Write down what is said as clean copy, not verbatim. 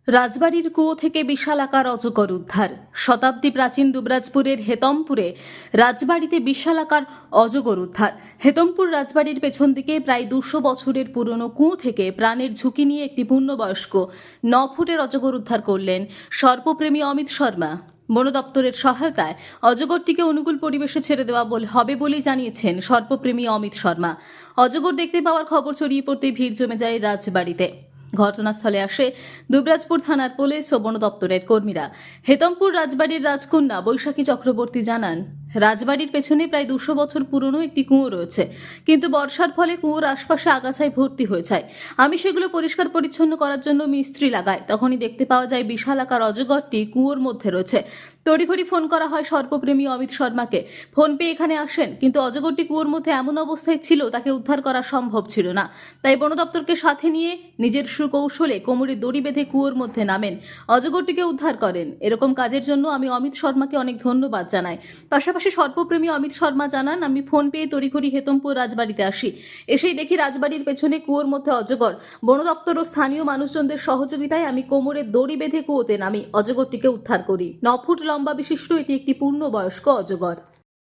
রাজবাড়ির কুয়ো থেকে বিশালাকার অজগর উদ্ধার। শতাব্দী প্রাচীন দুবরাজপুরের হেতমপুরে রাজবাড়িতে বিশালাকার অজগর উদ্ধার। হেতমপুর রাজবাড়ির পেছন দিকে প্রায় 200 বছরের পুরনো কুয়ো থেকে প্রাণের ঝুঁকি নিয়ে একটি পূর্ণবয়স্ক 9 ফুটের অজগর উদ্ধার করলেন সর্পপ্রেমী অমিত শর্মা। বন দপ্তরের সহায়তায় অজগরটিকে অনুকূল পরিবেশে ছেড়ে দেওয়া হবে বলেই জানিয়েছেন সর্পপ্রেমী অমিত শর্মা। অজগর দেখতে পাওয়ার খবর ছড়িয়ে পড়তে ভিড় জমে যায় রাজবাড়িতে। ঘটনাস্থলে আসে দুবরাজপুর থানার পুলিশ ও বন দপ্তরের কর্মীরা। হেতমপুর রাজবাড়ির রাজকন্যা বৈশাখী চক্রবর্তী জানান, রাজবাড়ির পেছনে প্রায় 200 বছর পুরনো একটি কুয়ো রয়েছে, কিন্তু বর্ষার ফলে কুয়োর আশপাশে আগাছায় ভর্তি হয়ে যায়। আমি সেগুলো পরিষ্কার পরিচ্ছন্ন করার জন্য মিস্ত্রি লাগাই, তখনই দেখতে পাওয়া যায় বিশাল আকার অজগরটি কুয়োর মধ্যে রয়েছে। তড়িঘড়ি ফোন করা হয় সর্পপ্রেমী অমিত শর্মাকে। ফোন পেয়ে এখানে আসেন, কিন্তু অজগরটি কুয়োর মধ্যে এমন অবস্থায় ছিল তাকে উদ্ধার করা সম্ভব ছিল না। তাই বন দপ্তরকে সাথে নিয়ে নিজের সুকৌশলে কোমরে দড়ি বেঁধে কুয়োর মধ্যে নামেন, অজগরটিকে উদ্ধার করেন। এরকম কাজের জন্য আমি অমিত শর্মাকে অনেক ধন্যবাদ জানাই। পাশাপাশি সর্পপ্রেমী অমিত শর্মা জানান, আমি ফোন পেয়ে তড়িঘড়ি হেতমপুর রাজবাড়িতে আসি। এসেই দেখি রাজবাড়ির পেছনে কুয়োর মধ্যে অজগর। বন দপ্তর ও স্থানীয় মানুষজনদের সহযোগিতায় আমি কোমরে দড়ি বেঁধে কুয়োতে নামি, অজগরটিকে উদ্ধার করি। 9 ফুট লম্বা বিশিষ্ট এটি একটি পূর্ণবয়স্ক অজগর।